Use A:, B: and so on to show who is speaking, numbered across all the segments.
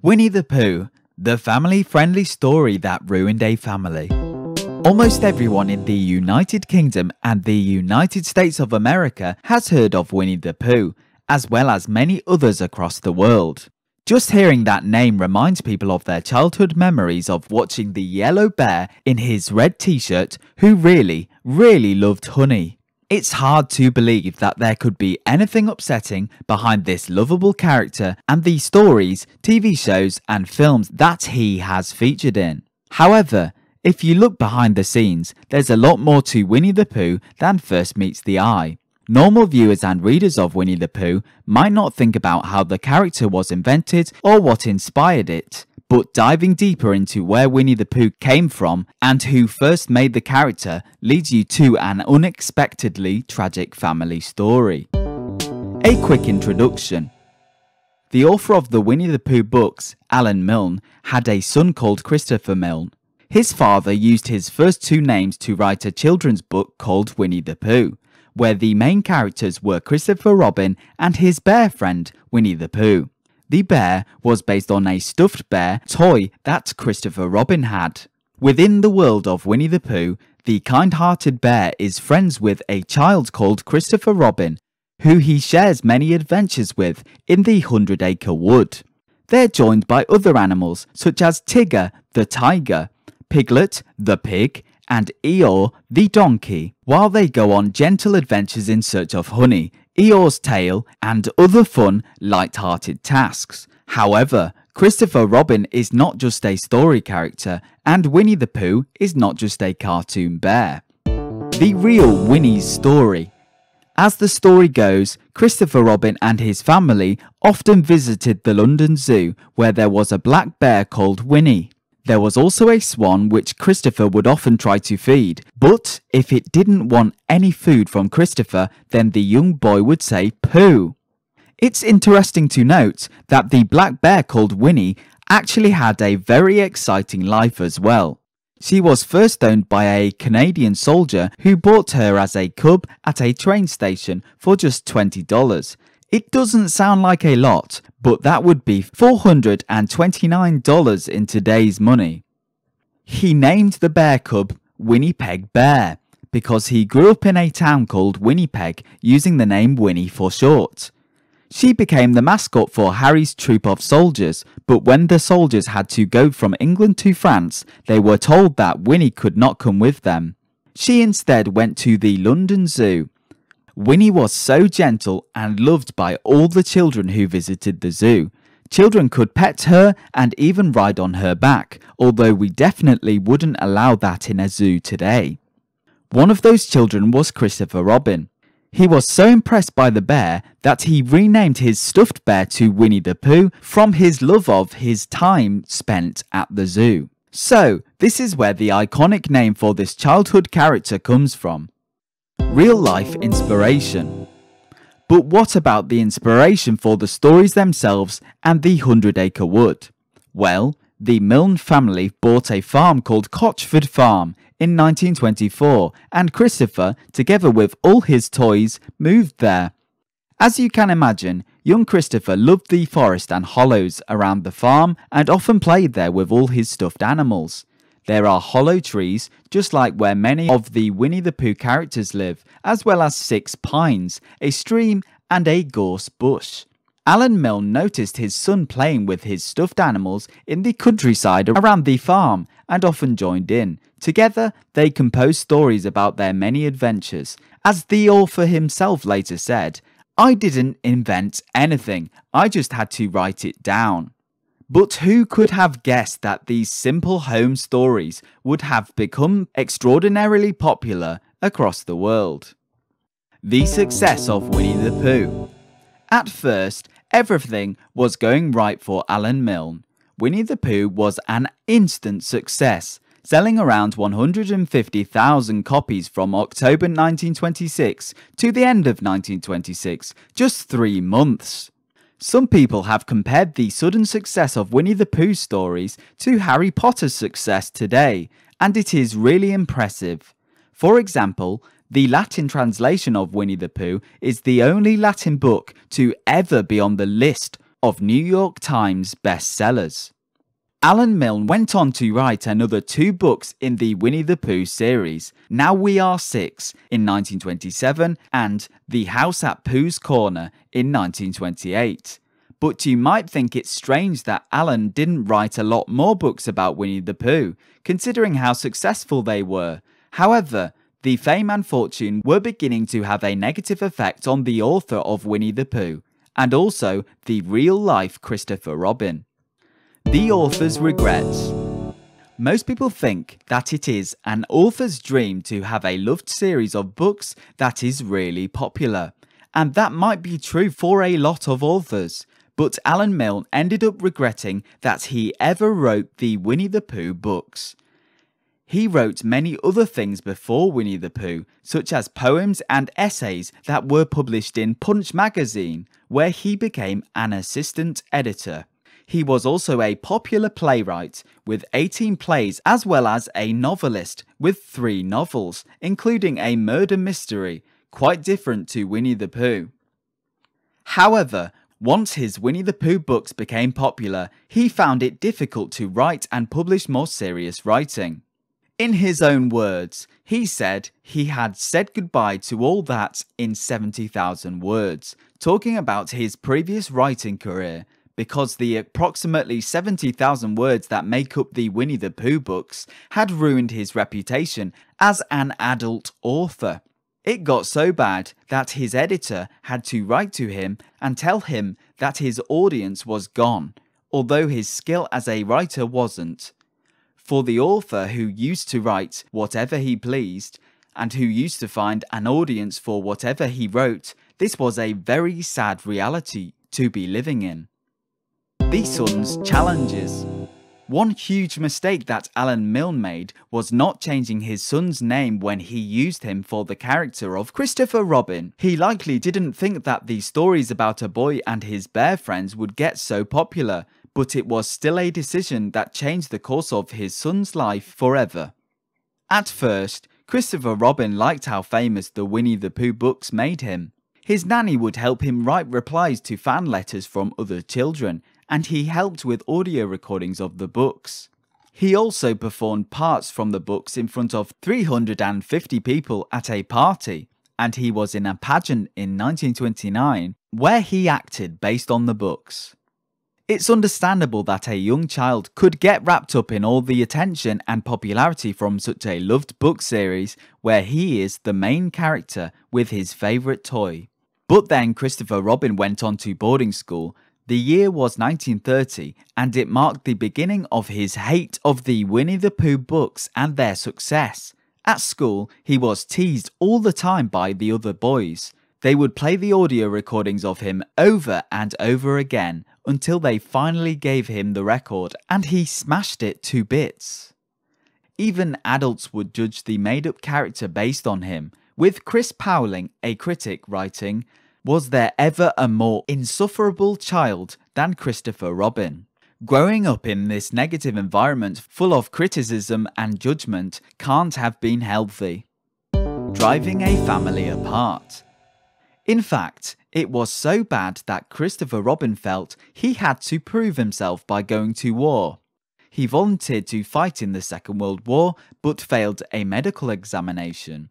A: Winnie the Pooh, the family-friendly story that ruined a family. Almost everyone in the United Kingdom and the United States of America has heard of Winnie the Pooh, as well as many others across the world. Just hearing that name reminds people of their childhood memories of watching the yellow bear in his red t-shirt who really loved honey. It's hard to believe that there could be anything upsetting behind this lovable character and the stories, TV shows and films that he has featured in. However, if you look behind the scenes, there's a lot more to Winnie the Pooh than first meets the eye. Normal viewers and readers of Winnie the Pooh might not think about how the character was invented or what inspired it, but diving deeper into where Winnie the Pooh came from and who first made the character leads you to an unexpectedly tragic family story. A quick introduction. The author of the Winnie the Pooh books, Alan Milne, had a son called Christopher Milne. His father used his first two names to write a children's book called Winnie the Pooh, where the main characters were Christopher Robin and his bear friend, Winnie the Pooh. The bear was based on a stuffed bear toy that Christopher Robin had. Within the world of Winnie the Pooh, the kind-hearted bear is friends with a child called Christopher Robin, who he shares many adventures with in the 100-acre wood. They're joined by other animals such as Tigger, the tiger, Piglet, the pig, and Eeyore, the donkey, while they go on gentle adventures in search of honey, Eeyore's tail, and other fun, light-hearted tasks. However, Christopher Robin is not just a story character, and Winnie the Pooh is not just a cartoon bear. The real Winnie's story. As the story goes, Christopher Robin and his family often visited the London Zoo, where there was a black bear called Winnie. There was also a swan which Christopher would often try to feed, but if it didn't want any food from Christopher, then the young boy would say Pooh. It's interesting to note that the black bear called Winnie actually had a very exciting life as well. She was first owned by a Canadian soldier who bought her as a cub at a train station for just $20. It doesn't sound like a lot, but that would be $429 in today's money. He named the bear cub Winnipeg Bear because he grew up in a town called Winnipeg using the name Winnie for short. She became the mascot for Harry's troop of soldiers, but when the soldiers had to go from England to France, they were told that Winnie could not come with them. She instead went to the London Zoo. Winnie was so gentle and loved by all the children who visited the zoo. Children could pet her and even ride on her back, although we definitely wouldn't allow that in a zoo today. One of those children was Christopher Robin. He was so impressed by the bear that he renamed his stuffed bear to Winnie the Pooh from his love of his time spent at the zoo. So, this is where the iconic name for this childhood character comes from. Real-life inspiration. But what about the inspiration for the stories themselves and the 100-acre wood? Well, the Milne family bought a farm called Cotchford Farm in 1924, and Christopher, together with all his toys, moved there. As you can imagine, young Christopher loved the forest and hollows around the farm and often played there with all his stuffed animals. There are hollow trees, just like where many of the Winnie the Pooh characters live, as well as 6 pines, a stream, and a gorse bush. Alan Milne noticed his son playing with his stuffed animals in the countryside around the farm and often joined in. Together, they composed stories about their many adventures. As the author himself later said, "I didn't invent anything, I just had to write it down." But who could have guessed that these simple home stories would have become extraordinarily popular across the world? The success of Winnie the Pooh. At first, everything was going right for Alan Milne. Winnie the Pooh was an instant success, selling around 150,000 copies from October 1926 to the end of 1926, just 3 months. Some people have compared the sudden success of Winnie the Pooh stories to Harry Potter's success today, and it is really impressive. For example, the Latin translation of Winnie the Pooh is the only Latin book to ever be on the list of New York Times bestsellers. Alan Milne went on to write another 2 books in the Winnie the Pooh series, Now We Are 6 in 1927 and The House at Pooh's Corner in 1928. But you might think it's strange that Alan didn't write a lot more books about Winnie the Pooh, considering how successful they were. However, the fame and fortune were beginning to have a negative effect on the author of Winnie the Pooh, and also the real-life Christopher Robin. The author's regrets. Most people think that it is an author's dream to have a loved series of books that is really popular, and that might be true for a lot of authors, but Alan Milne ended up regretting that he ever wrote the Winnie the Pooh books. He wrote many other things before Winnie the Pooh, such as poems and essays that were published in Punch magazine, where he became an assistant editor. He was also a popular playwright with 18 plays as well as a novelist with 3 novels, including a murder mystery, quite different to Winnie the Pooh. However, once his Winnie the Pooh books became popular, he found it difficult to write and publish more serious writing. In his own words, he said he had said goodbye to all that in 70,000 words, talking about his previous writing career, because the approximately 70,000 words that make up the Winnie the Pooh books had ruined his reputation as an adult author. It got so bad that his editor had to write to him and tell him that his audience was gone, although his skill as a writer wasn't. For the author who used to write whatever he pleased, and who used to find an audience for whatever he wrote, this was a very sad reality to be living in. The son's challenges. One huge mistake that Alan Milne made was not changing his son's name when he used him for the character of Christopher Robin. He likely didn't think that the stories about a boy and his bear friends would get so popular, but it was still a decision that changed the course of his son's life forever. At first, Christopher Robin liked how famous the Winnie the Pooh books made him. His nanny would help him write replies to fan letters from other children, and he helped with audio recordings of the books. He also performed parts from the books in front of 350 people at a party, and he was in a pageant in 1929 where he acted based on the books. It's understandable that a young child could get wrapped up in all the attention and popularity from such a loved book series where he is the main character with his favourite toy. But then Christopher Robin went on to boarding school. The year was 1930, and it marked the beginning of his hate of the Winnie the Pooh books and their success. At school, he was teased all the time by the other boys. They would play the audio recordings of him over and over again until they finally gave him the record and he smashed it to bits. Even adults would judge the made-up character based on him, with Chris Powling, a critic, writing, "Was there ever a more insufferable child than Christopher Robin?" Growing up in this negative environment full of criticism and judgment can't have been healthy. Driving a family apart. In fact, it was so bad that Christopher Robin felt he had to prove himself by going to war. He volunteered to fight in the Second World War, but failed a medical examination.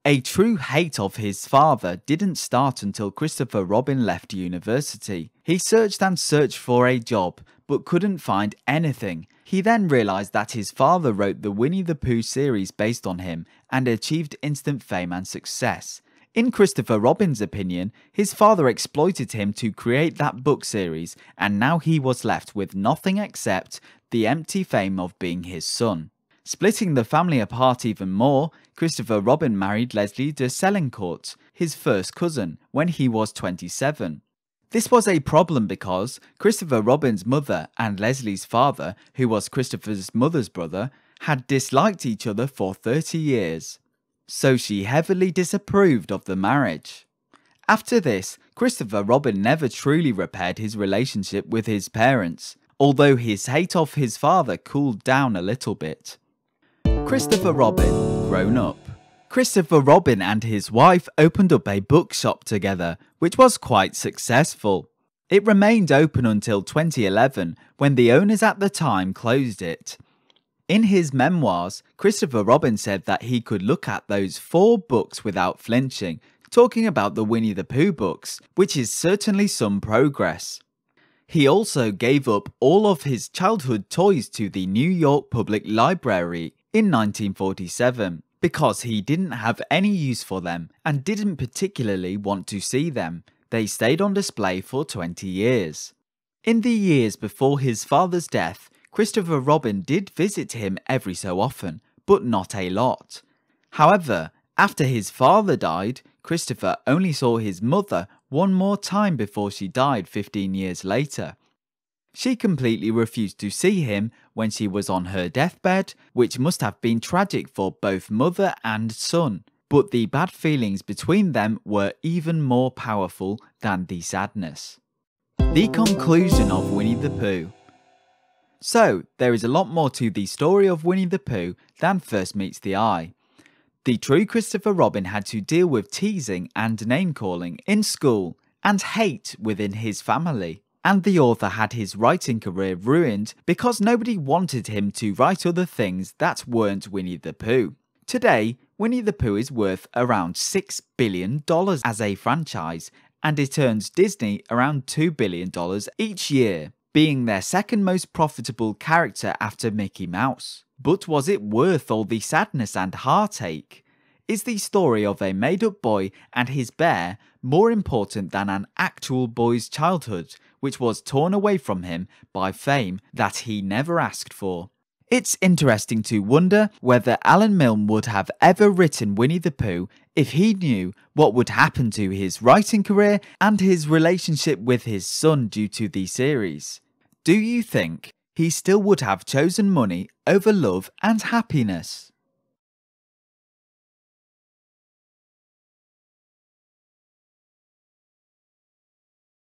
A: A true hate of his father didn't start until Christopher Robin left university. He searched and searched for a job, but couldn't find anything. He then realised that his father wrote the Winnie the Pooh series based on him and achieved instant fame and success. In Christopher Robin's opinion, his father exploited him to create that book series, and now he was left with nothing except the empty fame of being his son. Splitting the family apart even more, Christopher Robin married Leslie de Selincourt, his first cousin, when he was 27. This was a problem because Christopher Robin's mother and Leslie's father, who was Christopher's mother's brother, had disliked each other for 30 years. So she heavily disapproved of the marriage. After this, Christopher Robin never truly repaired his relationship with his parents, although his hate of his father cooled down a little bit. Christopher Robin, grown up. Christopher Robin and his wife opened up a bookshop together, which was quite successful. It remained open until 2011, when the owners at the time closed it. In his memoirs, Christopher Robin said that he could look at those 4 books without flinching, talking about the Winnie the Pooh books, which is certainly some progress. He also gave up all of his childhood toys to the New York Public Library in 1947 because he didn't have any use for them and didn't particularly want to see them. They stayed on display for 20 years. In the years before his father's death, Christopher Robin did visit him every so often, but not a lot. However, after his father died, Christopher only saw his mother one more time before she died 15 years later. She completely refused to see him when she was on her deathbed, which must have been tragic for both mother and son. But the bad feelings between them were even more powerful than the sadness. The conclusion of Winnie the Pooh. So, there is a lot more to the story of Winnie the Pooh than first meets the eye. The true Christopher Robin had to deal with teasing and name-calling in school and hate within his family. And the author had his writing career ruined because nobody wanted him to write other things that weren't Winnie the Pooh. Today, Winnie the Pooh is worth around $6 billion as a franchise, and it earns Disney around $2 billion each year, being their second most profitable character after Mickey Mouse. But was it worth all the sadness and heartache? Is the story of a made-up boy and his bear more important than an actual boy's childhood, which was torn away from him by fame that he never asked for? It's interesting to wonder whether Alan Milne would have ever written Winnie the Pooh if he knew what would happen to his writing career and his relationship with his son due to the series. Do you think he still would have chosen money over love and happiness?